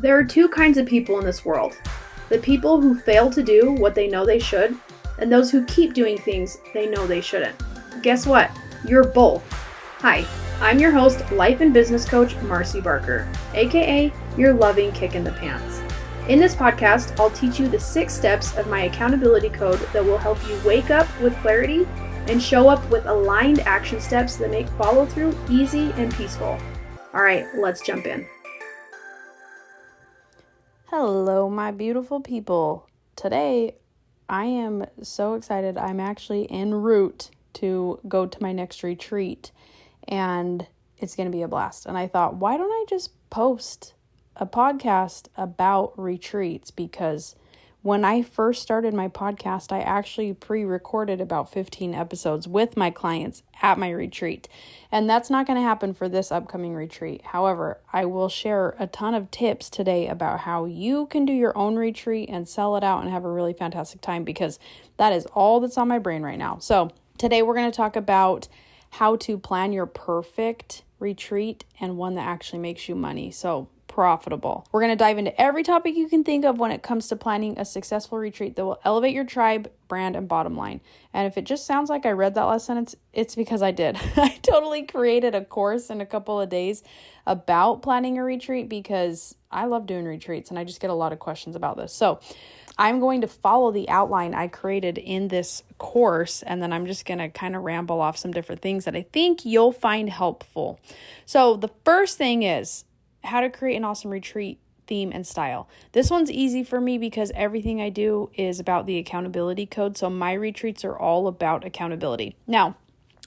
There are two kinds of people in this world. The people who fail to do what they know they should, and those who keep doing things they know they shouldn't. Guess what? You're both. Hi, I'm your host, life and business coach, Marcy Barker, aka your loving kick in the pants. In this podcast, I'll teach you the 6 steps of my accountability code that will help you wake up with clarity and show up with aligned action steps that make follow through easy and peaceful. All right, let's jump in. Hello, my beautiful people. Today, I am so excited. I'm actually en route to go to my next retreat, and it's going to be a blast. And I thought, why don't I just post a podcast about retreats? Because when I first started my podcast, I actually pre-recorded about 15 episodes with my clients at my retreat. And that's not going to happen for this upcoming retreat. However, I will share a ton of tips today about how you can do your own retreat and sell it out and have a really fantastic time, because that is all that's on my brain right now. So today we're going to talk about how to plan your perfect retreat and one that actually makes you money. So profitable. We're going to dive into every topic you can think of when it comes to planning a successful retreat that will elevate your tribe, brand, and bottom line. And if it just sounds like I read that last sentence, it's because I did. I totally created a course in a couple of days about planning a retreat because I love doing retreats and I just get a lot of questions about this. So I'm going to follow the outline I created in this course, and then I'm just going to kind of ramble off some different things that I think you'll find helpful. So the first thing is how to create an awesome retreat theme and style. This one's easy for me because everything I do is about the accountability code. So my retreats are all about accountability. Now,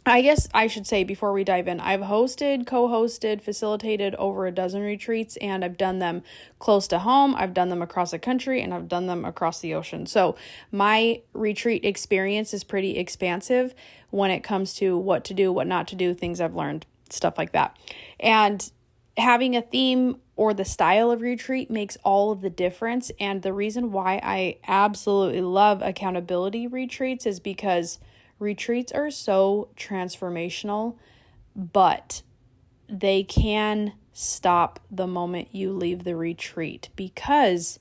I guess I should say before we dive in, I've hosted, co-hosted, facilitated over a dozen retreats, and I've done them close to home. I've done them across the country, and I've done them across the ocean. So my retreat experience is pretty expansive when it comes to what to do, what not to do, things I've learned, stuff like that. And having a theme or the style of retreat makes all of the difference. And the reason why I absolutely love accountability retreats is because retreats are so transformational, but they can stop the moment you leave the retreat because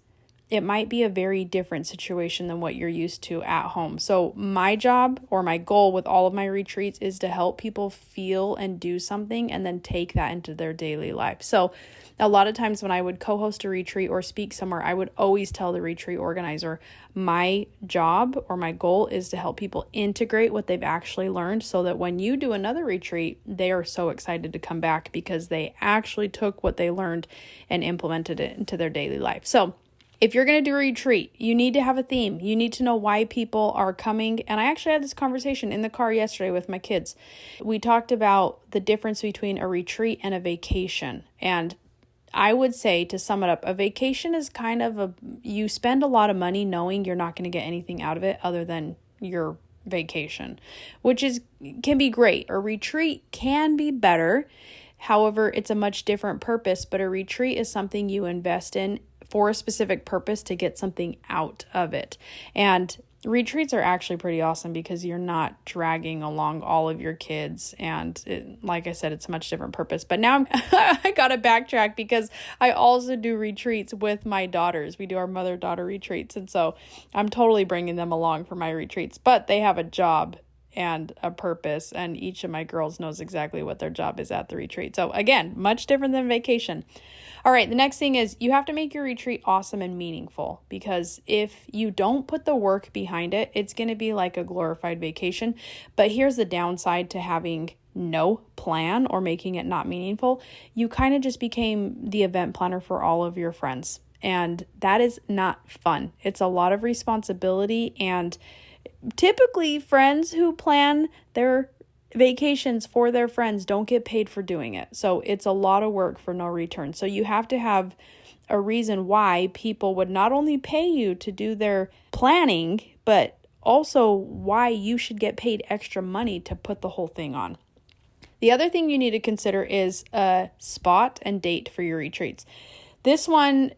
it might be a very different situation than what you're used to at home. So my job or my goal with all of my retreats is to help people feel and do something and then take that into their daily life. So a lot of times when I would co-host a retreat or speak somewhere, I would always tell the retreat organizer, my job or my goal is to help people integrate what they've actually learned so that when you do another retreat, they are so excited to come back because they actually took what they learned and implemented it into their daily life. So if you're going to do a retreat, you need to have a theme. You need to know why people are coming. And I actually had this conversation in the car yesterday with my kids. We talked about the difference between a retreat and a vacation. And I would say, to sum it up, a vacation is kind of you spend a lot of money knowing you're not going to get anything out of it other than your vacation, which can be great. A retreat can be better. However, it's a much different purpose, but a retreat is something you invest in for a specific purpose to get something out of it. And retreats are actually pretty awesome because you're not dragging along all of your kids. And like I said, it's a much different purpose. But now I got to backtrack because I also do retreats with my daughters. We do our mother-daughter retreats. And so I'm totally bringing them along for my retreats. But they have a job and a purpose, and each of my girls knows exactly what their job is at the retreat. So again, much different than vacation. All right, the next thing is you have to make your retreat awesome and meaningful, because if you don't put the work behind it, it's going to be like a glorified vacation. But here's the downside to having no plan or making it not meaningful. You kind of just became the event planner for all of your friends, and that is not fun. It's a lot of responsibility, and typically friends who plan their vacations for their friends don't get paid for doing it. So it's a lot of work for no return. So you have to have a reason why people would not only pay you to do their planning, but also why you should get paid extra money to put the whole thing on. The other thing you need to consider is a spot and date for your retreats. This one,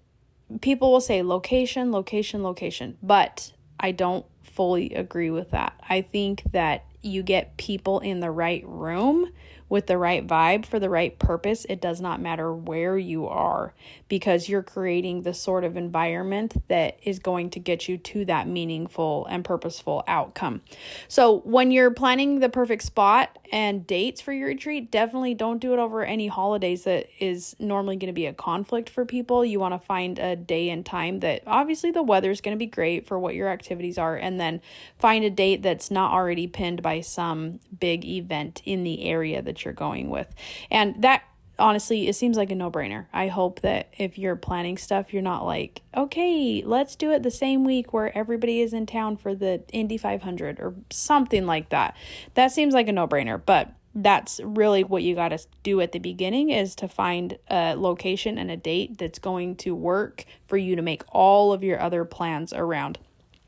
people will say location, location, location, but I don't fully agree with that. I think that you get people in the right room with the right vibe for the right purpose. It does not matter where you are, because you're creating the sort of environment that is going to get you to that meaningful and purposeful outcome. So when you're planning the perfect spot and dates for your retreat, definitely don't do it over any holidays that is normally going to be a conflict for people. You want to find a day and time that obviously the weather is going to be great for what your activities are, and then find a date that's not already pinned by some big event in the area that you're going with. And that, honestly, it seems like a no-brainer. I hope that if you're planning stuff, you're not like, okay, let's do it the same week where everybody is in town for the Indy 500 or something like that. That seems like a no-brainer, but that's really what you got to do at the beginning, is to find a location and a date that's going to work for you to make all of your other plans around.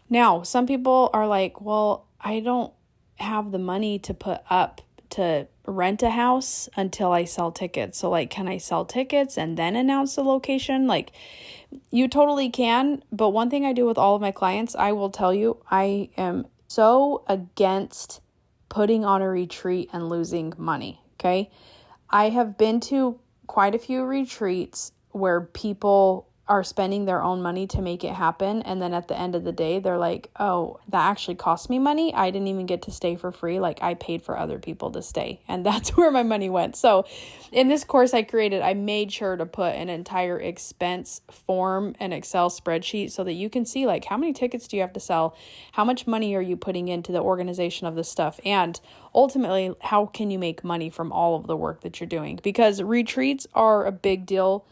Now, some people are like, well, I don't have the money to put up to rent a house until I sell tickets. So like, can I sell tickets and then announce the location? Like, you totally can. But one thing I do with all of my clients, I will tell you, I am so against putting on a retreat and losing money. Okay. I have been to quite a few retreats where people are spending their own money to make it happen. And then at the end of the day, they're like, oh, that actually cost me money. I didn't even get to stay for free. Like, I paid for other people to stay. And that's where my money went. So in this course I created, I made sure to put an entire expense form, an Excel spreadsheet, so that you can see like, how many tickets do you have to sell? How much money are you putting into the organization of this stuff? And ultimately, how can you make money from all of the work that you're doing? Because retreats are a big deal.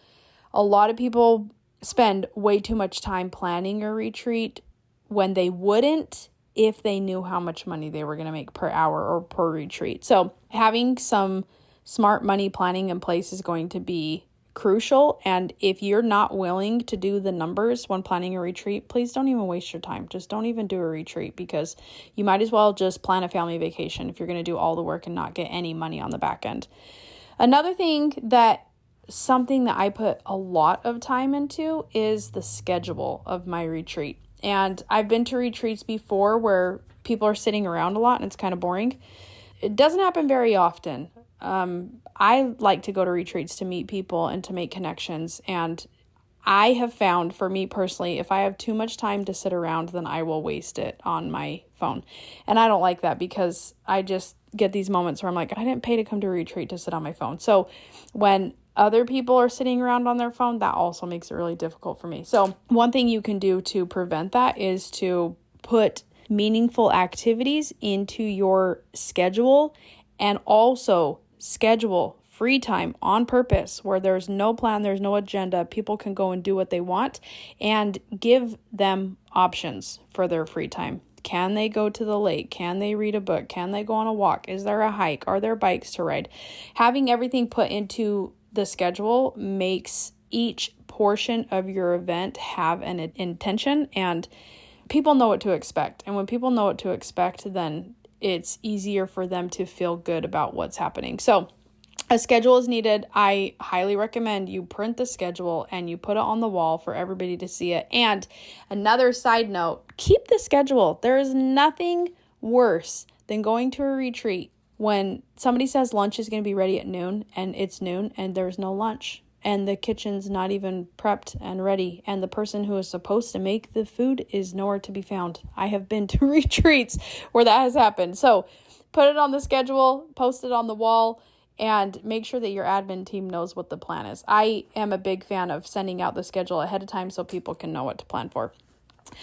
A lot of people spend way too much time planning a retreat when they wouldn't if they knew how much money they were going to make per hour or per retreat. So having some smart money planning in place is going to be crucial. And if you're not willing to do the numbers when planning a retreat, please don't even waste your time. Just don't even do a retreat, because you might as well just plan a family vacation if you're going to do all the work and not get any money on the back end. Another thing something that I put a lot of time into is the schedule of my retreat. And I've been to retreats before where people are sitting around a lot and it's kind of boring. It doesn't happen very often. I like to go to retreats to meet people and to make connections. And I have found, for me personally, if I have too much time to sit around, then I will waste it on my phone. And I don't like that, because I just get these moments where I'm like, I didn't pay to come to a retreat to sit on my phone. So when other people are sitting around on their phone, that also makes it really difficult for me. So one thing you can do to prevent that is to put meaningful activities into your schedule, and also schedule free time on purpose where there's no plan, there's no agenda. People can go and do what they want, and give them options for their free time. Can they go to the lake? Can they read a book? Can they go on a walk? Is there a hike? Are there bikes to ride? Having everything put into the schedule makes each portion of your event have an intention, and people know what to expect. And when people know what to expect, then it's easier for them to feel good about what's happening. So a schedule is needed. I highly recommend you print the schedule and you put it on the wall for everybody to see it. And another side note, keep the schedule. There is nothing worse than going to a retreat when somebody says lunch is going to be ready at noon, and it's noon and there's no lunch, and the kitchen's not even prepped and ready, and the person who is supposed to make the food is nowhere to be found. I have been to retreats where that has happened. So put it on the schedule, post it on the wall, and make sure that your admin team knows what the plan is. I am a big fan of sending out the schedule ahead of time so people can know what to plan for.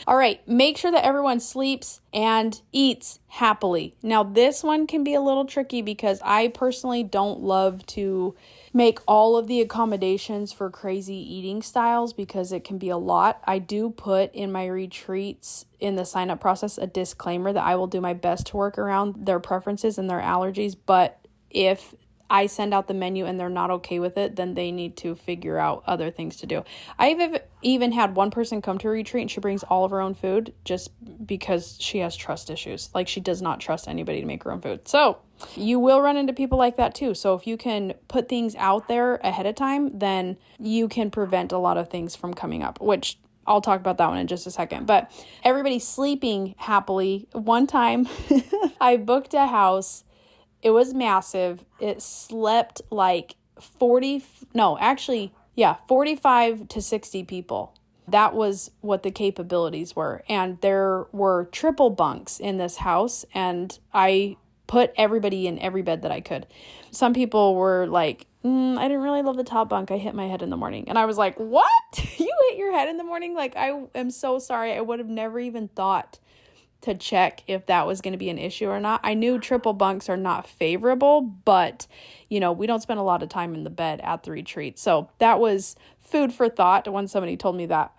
All right, make sure that everyone sleeps and eats happily. Now, this one can be a little tricky because I personally don't love to make all of the accommodations for crazy eating styles because it can be a lot. I do put in my retreats in the sign-up process a disclaimer that I will do my best to work around their preferences and their allergies, but if I send out the menu and they're not okay with it, then they need to figure out other things to do. I've even had one person come to a retreat and she brings all of her own food just because she has trust issues. Like, she does not trust anybody to make her own food. So you will run into people like that too. So if you can put things out there ahead of time, then you can prevent a lot of things from coming up, which I'll talk about that one in just a second. But everybody's sleeping happily. One time I booked a house. It was massive. It slept like Yeah, 45 to 60 people. That was what the capabilities were. And there were triple bunks in this house, and I put everybody in every bed that I could. Some people were like, I didn't really love the top bunk. I hit my head in the morning. And I was like, what? You hit your head in the morning? Like, I am so sorry. I would have never even thought to check if that was going to be an issue or not. I knew triple bunks are not favorable, but we don't spend a lot of time in the bed at the retreat. So that was food for thought when somebody told me that.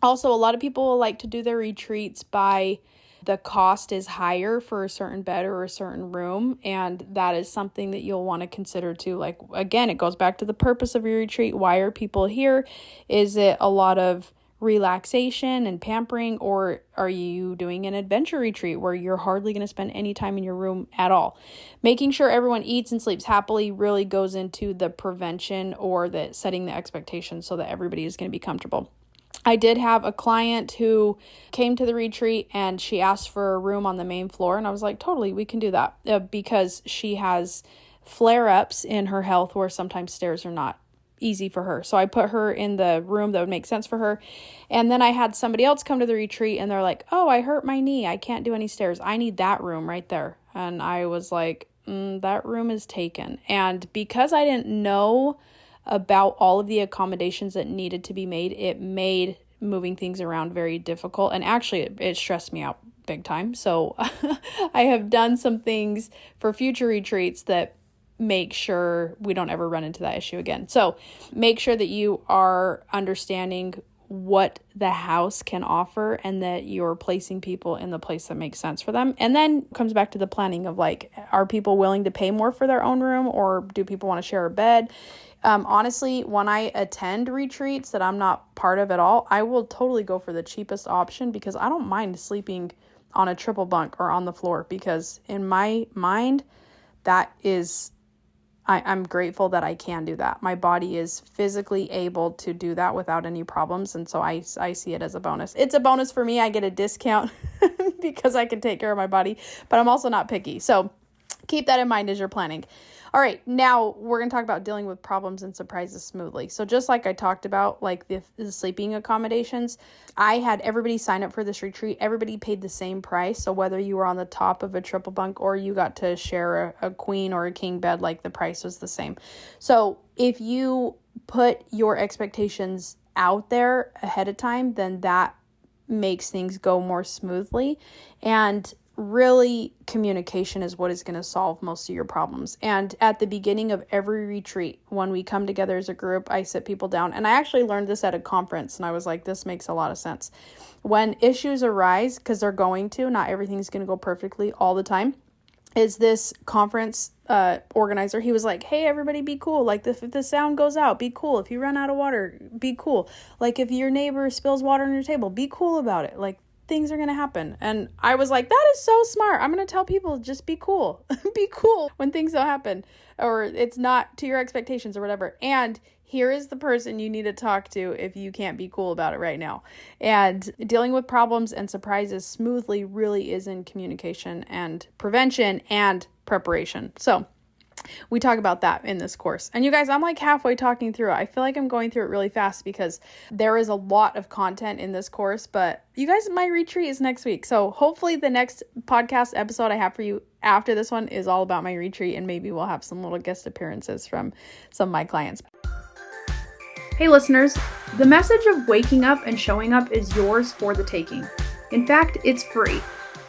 Also, a lot of people like to do their retreats by the cost is higher for a certain bed or a certain room. And that is something that you'll want to consider too. Like, again, it goes back to the purpose of your retreat. Why are people here? Is it a lot of relaxation and pampering, or are you doing an adventure retreat where you're hardly going to spend any time in your room at all? Making sure everyone eats and sleeps happily really goes into the prevention or the setting the expectations so that everybody is going to be comfortable. I did have a client who came to the retreat and she asked for a room on the main floor, and I was like, totally, we can do that, because she has flare-ups in her health where sometimes stairs are not easy for her. So I put her in the room that would make sense for her. And then I had somebody else come to the retreat and they're like, oh, I hurt my knee. I can't do any stairs. I need that room right there. And I was like, that room is taken. And because I didn't know about all of the accommodations that needed to be made, it made moving things around very difficult. And actually it stressed me out big time. So I have done some things for future retreats that make sure we don't ever run into that issue again. So make sure that you are understanding what the house can offer and that you're placing people in the place that makes sense for them. And then comes back to the planning of like, are people willing to pay more for their own room, or do people want to share a bed? Honestly, when I attend retreats that I'm not part of at all, I will totally go for the cheapest option because I don't mind sleeping on a triple bunk or on the floor, because in my mind, that is, I'm grateful that I can do that. My body is physically able to do that without any problems. And so I see it as a bonus. It's a bonus for me. I get a discount because I can take care of my body, but I'm also not picky. So keep that in mind as you're planning. All right, now we're going to talk about dealing with problems and surprises smoothly. So just like I talked about, like the sleeping accommodations, I had everybody sign up for this retreat. Everybody paid the same price. So whether you were on the top of a triple bunk or you got to share a queen or a king bed, like the price was the same. So if you put your expectations out there ahead of time, then that makes things go more smoothly. And really, communication is what is going to solve most of your problems. And at the beginning of every retreat, when we come together as a group, I sit people down. And I actually learned this at a conference, and I was like, this makes a lot of sense. When issues arise, because they're going to, not everything's going to go perfectly all the time, is this conference organizer, he was like, hey, everybody be cool. Like, if the sound goes out, be cool. If you run out of water, be cool. Like, if your neighbor spills water on your table, be cool about it. Like, things are going to happen. And I was like, that is so smart. I'm going to tell people, just be cool. Be cool when things don't happen or it's not to your expectations or whatever. And here is the person you need to talk to if you can't be cool about it right now. And dealing with problems and surprises smoothly really is in communication and prevention and preparation. So we talk about that in this course. And you guys, I'm like halfway talking through it. I feel like I'm going through it really fast because there is a lot of content in this course, but you guys, my retreat is next week. So hopefully the next podcast episode I have for you after this one is all about my retreat, and maybe we'll have some little guest appearances from some of my clients. Hey listeners, the message of waking up and showing up is yours for the taking. In fact, it's free.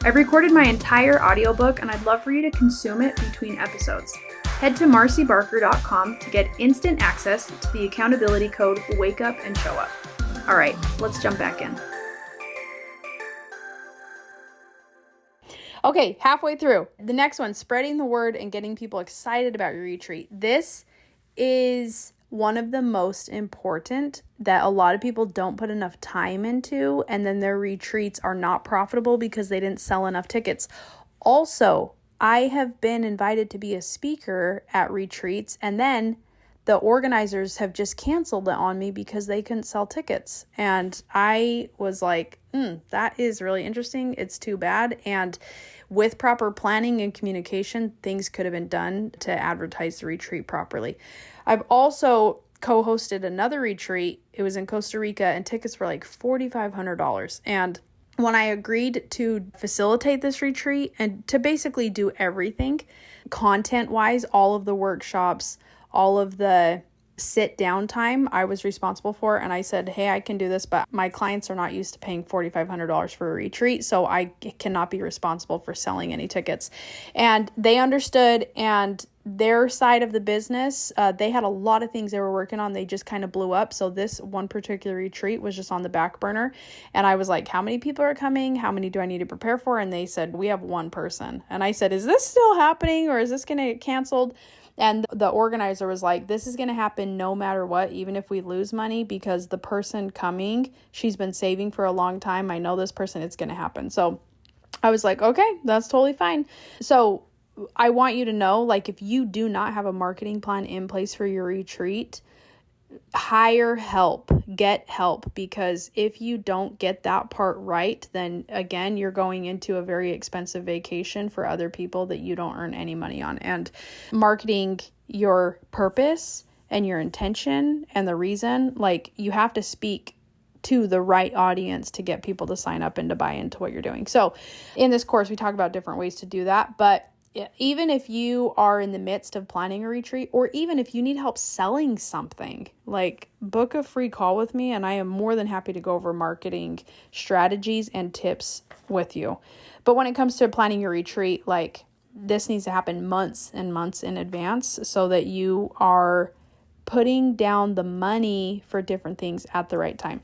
I've recorded my entire audiobook and I'd love for you to consume it between episodes. Head to marcybarker.com to get instant access to the accountability code Wake Up and Show Up. All right, let's jump back in. Okay, halfway through. The next one, spreading the word and getting people excited about your retreat. This is one of the most important that a lot of people don't put enough time into, and then their retreats are not profitable because they didn't sell enough tickets. Also, I have been invited to be a speaker at retreats, and then the organizers have just canceled it on me because they couldn't sell tickets. And I was like, that is really interesting. It's too bad. And with proper planning and communication, things could have been done to advertise the retreat properly. I've also co-hosted another retreat. It was in Costa Rica and tickets were like $4,500. And when I agreed to facilitate this retreat and to basically do everything content-wise, all of the workshops, all of the sit down time I was responsible for, and I said, hey, I can do this, but my clients are not used to paying $4,500 for a retreat, so I cannot be responsible for selling any tickets. And they understood, and their side of the business, they had a lot of things they were working on. They just kind of blew up. So this one particular retreat was just on the back burner. And I was like, how many people are coming? How many do I need to prepare for? And they said, we have one person. And I said, is this still happening or is this going to get canceled? And the organizer was like, this is going to happen no matter what, even if we lose money, because the person coming, she's been saving for a long time. I know this person, it's going to happen. So I was like, okay, that's totally fine. So I want you to know, like, if you do not have a marketing plan in place for your retreat, hire help, get help, because if you don't get that part right, then again, you're going into a very expensive vacation for other people that you don't earn any money on. And marketing your purpose and your intention and the reason, like, you have to speak to the right audience to get people to sign up and to buy into what you're doing. So in this course, we talk about different ways to do that, but even if you are in the midst of planning a retreat, or even if you need help selling something, like, book a free call with me and I am more than happy to go over marketing strategies and tips with you. But when it comes to planning your retreat, like, this needs to happen months and months in advance so that you are putting down the money for different things at the right time.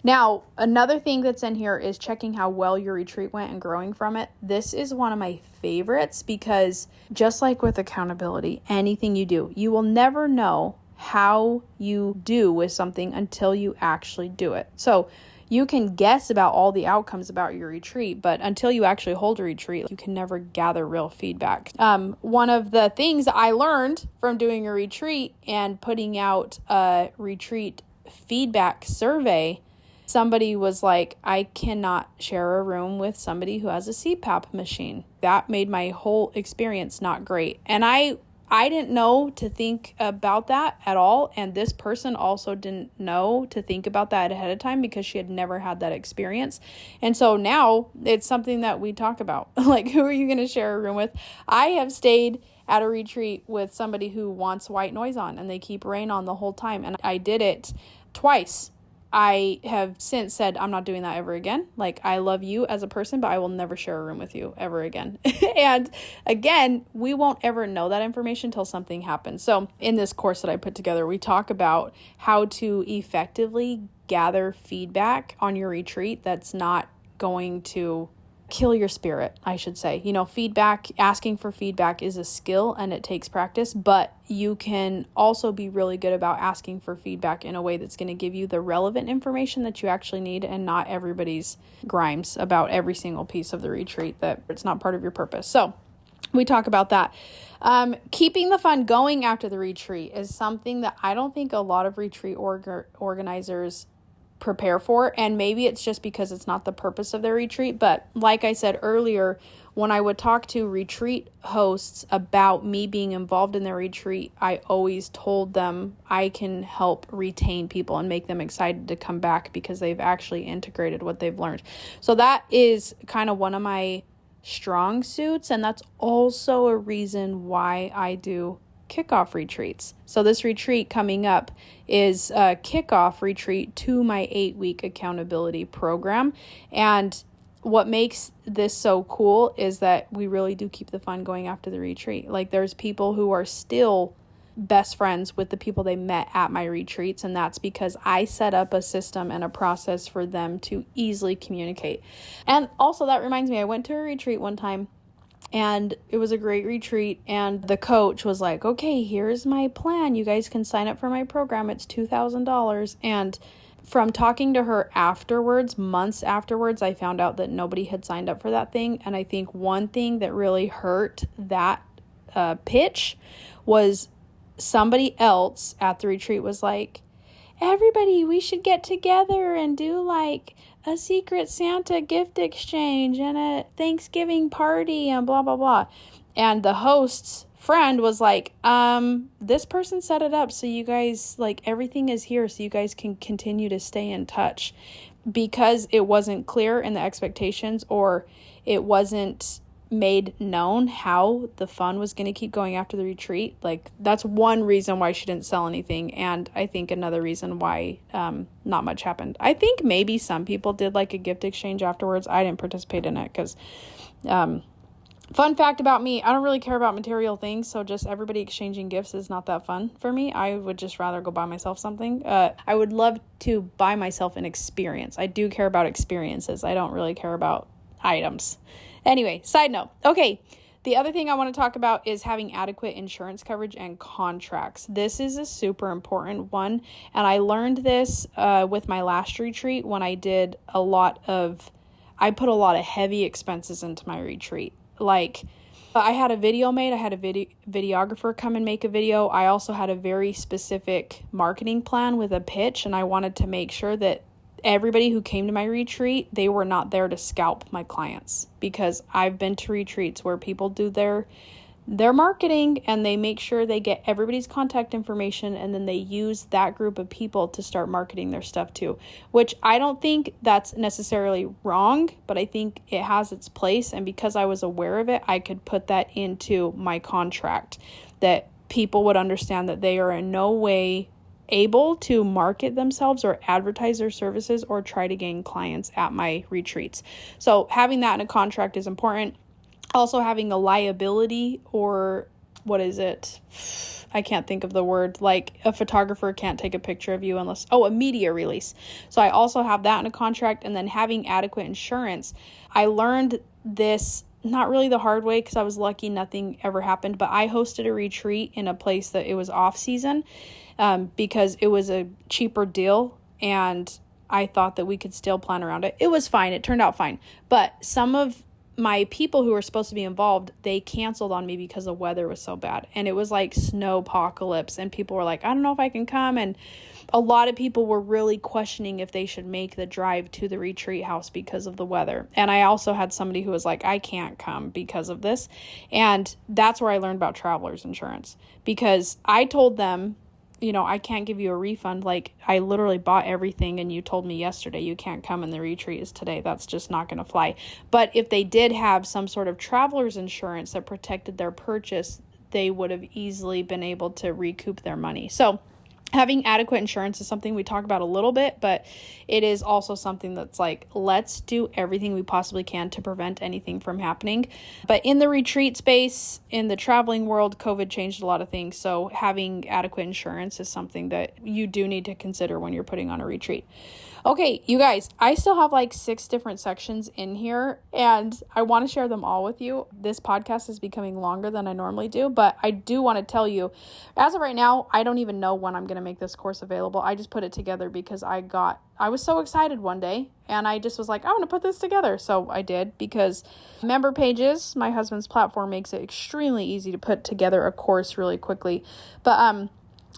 Now, another thing that's in here is checking how well your retreat went and growing from it. This is one of my favorites because just like with accountability, anything you do, you will never know how you do with something until you actually do it. So you can guess about all the outcomes about your retreat, but until you actually hold a retreat, you can never gather real feedback. One of the things I learned from doing a retreat and putting out a retreat feedback survey, somebody was like, I cannot share a room with somebody who has a CPAP machine. That made my whole experience not great. And I didn't know to think about that at all. And this person also didn't know to think about that ahead of time because she had never had that experience. And so now it's something that we talk about. Like, who are you going to share a room with? I have stayed at a retreat with somebody who wants white noise on and they keep rain on the whole time. And I did it twice. I have since said, I'm not doing that ever again. Like, I love you as a person, but I will never share a room with you ever again. And again, we won't ever know that information until something happens. So in this course that I put together, we talk about how to effectively gather feedback on your retreat that's not going to kill your spirit, I should say. You know, feedback, asking for feedback is a skill and it takes practice, but you can also be really good about asking for feedback in a way that's going to give you the relevant information that you actually need and not everybody's grimes about every single piece of the retreat that it's not part of your purpose. So we talk about that. Keeping the fun going after the retreat is something that I don't think a lot of retreat organizers prepare for, and maybe it's just because it's not the purpose of their retreat. But like I said earlier, when I would talk to retreat hosts about me being involved in their retreat, I always told them I can help retain people and make them excited to come back because they've actually integrated what they've learned. So that is kind of one of my strong suits, and that's also a reason why I do kickoff retreats. So this retreat coming up is a kickoff retreat to my 8-week accountability program. And what makes this so cool is that we really do keep the fun going after the retreat. Like, there's people who are still best friends with the people they met at my retreats, and that's because I set up a system and a process for them to easily communicate. And also, that reminds me, I went to a retreat one time and it was a great retreat, and the coach was like, okay, here's my plan. You guys can sign up for my program. It's $2,000. And from talking to her afterwards, months afterwards, I found out that nobody had signed up for that thing. And I think one thing that really hurt that pitch was somebody else at the retreat was like, everybody, we should get together and do like a secret Santa gift exchange and a Thanksgiving party and blah, blah, blah. And the hosts friend was like, this person set it up so you guys, like, everything is here so you guys can continue to stay in touch. Because it wasn't clear in the expectations, or it wasn't made known how the fund was going to keep going after the retreat. Like, that's one reason why she didn't sell anything. And I think another reason why not much happened. I think maybe some people did like a gift exchange afterwards. I didn't participate in it because fun fact about me, I don't really care about material things, so just everybody exchanging gifts is not that fun for me. I would just rather go buy myself something. I would love to buy myself an experience. I do care about experiences. I don't really care about items. Anyway, side note. Okay, the other thing I want to talk about is having adequate insurance coverage and contracts. This is a super important one, and I learned this with my last retreat when I put a lot of heavy expenses into my retreat. Like, I had a video made. I had a videographer come and make a video. I also had a very specific marketing plan with a pitch, and I wanted to make sure that everybody who came to my retreat, they were not there to scalp my clients, because I've been to retreats where people do their marketing and they make sure they get everybody's contact information, and then they use that group of people to start marketing their stuff too, which I don't think that's necessarily wrong, but I think it has its place. And because I was aware of it, I could put that into my contract, that people would understand that they are in no way able to market themselves or advertise their services or try to gain clients at my retreats. So having that in a contract is important. Also having a liability, or what is it? I can't think of the word. Like, a photographer can't take a picture of you unless, a media release. So I also have that in a contract. And then having adequate insurance. I learned this not really the hard way because I was lucky, nothing ever happened, but I hosted a retreat in a place that it was off season because it was a cheaper deal, and I thought that we could still plan around it. It was fine. It turned out fine. But some of my people who were supposed to be involved, they canceled on me because the weather was so bad. And it was like snowpocalypse, and people were like, I don't know if I can come. And a lot of people were really questioning if they should make the drive to the retreat house because of the weather. And I also had somebody who was like, I can't come because of this. And that's where I learned about traveler's insurance, because I told them, I can't give you a refund. Like, I literally bought everything, and you told me yesterday you can't come and the retreat is today. That's just not going to fly. But if they did have some sort of traveler's insurance that protected their purchase, they would have easily been able to recoup their money. So having adequate insurance is something we talk about a little bit, but it is also something that's like, let's do everything we possibly can to prevent anything from happening. But in the retreat space, in the traveling world, COVID changed a lot of things. So having adequate insurance is something that you do need to consider when you're putting on a retreat. Okay, you guys, I still have like 6 different sections in here, and I want to share them all with you. This podcast is becoming longer than I normally do, but I do want to tell you, as of right now, I don't even know when I'm going to make this course available. I just put it together because I was so excited one day, and I just was like, I want to put this together. So I did, because Member Pages, my husband's platform, makes it extremely easy to put together a course really quickly. But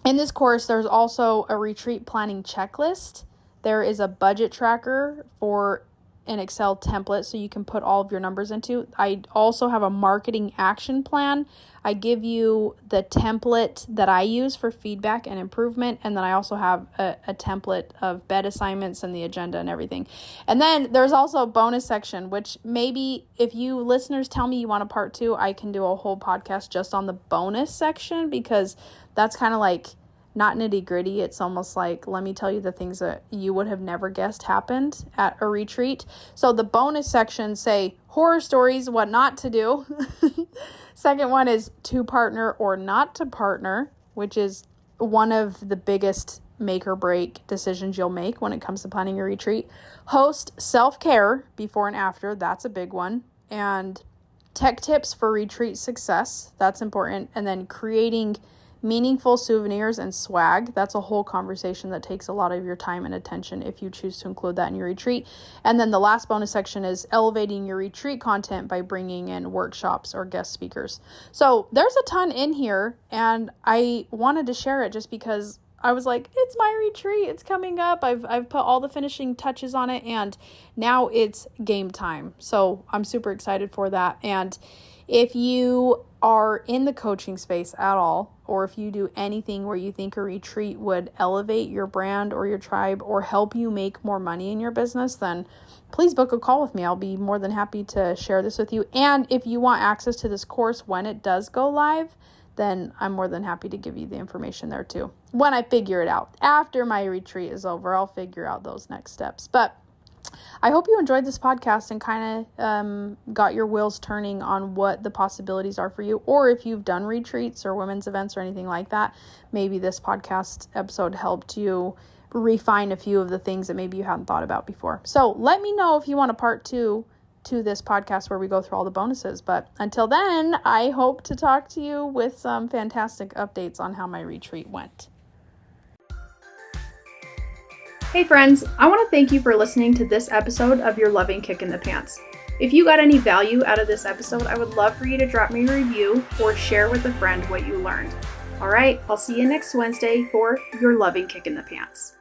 in this course, there's also a retreat planning checklist. There is a budget tracker for an Excel template so you can put all of your numbers into. I also have a marketing action plan. I give you the template that I use for feedback and improvement. And then I also have a template of bed assignments and the agenda and everything. And then there's also a bonus section, which maybe if you listeners tell me you want a part 2, I can do a whole podcast just on the bonus section, because that's kind of like not nitty gritty. It's almost like, let me tell you the things that you would have never guessed happened at a retreat. So the bonus section say horror stories, what not to do. Second one is to partner or not to partner, which is one of the biggest make or break decisions you'll make when it comes to planning a retreat. Host self-care before and after. That's a big one. And tech tips for retreat success. That's important. And then creating meaningful souvenirs and swag. That's a whole conversation that takes a lot of your time and attention if you choose to include that in your retreat. And then the last bonus section is elevating your retreat content by bringing in workshops or guest speakers. So there's a ton in here, and I wanted to share it just because I was like, it's my retreat. It's coming up. I've put all the finishing touches on it, and now it's game time. So I'm super excited for that. And if you are in the coaching space at all, or if you do anything where you think a retreat would elevate your brand or your tribe or help you make more money in your business, then please book a call with me. I'll be more than happy to share this with you. And if you want access to this course when it does go live, then I'm more than happy to give you the information there too. When I figure it out. After my retreat is over, I'll figure out those next steps. But I hope you enjoyed this podcast and kind of got your wheels turning on what the possibilities are for you. Or if you've done retreats or women's events or anything like that, maybe this podcast episode helped you refine a few of the things that maybe you hadn't thought about before. So let me know if you want a part 2 to this podcast where we go through all the bonuses. But until then, I hope to talk to you with some fantastic updates on how my retreat went. Hey friends, I want to thank you for listening to this episode of Your Loving Kick in the Pants. If you got any value out of this episode, I would love for you to drop me a review or share with a friend what you learned. All right, I'll see you next Wednesday for Your Loving Kick in the Pants.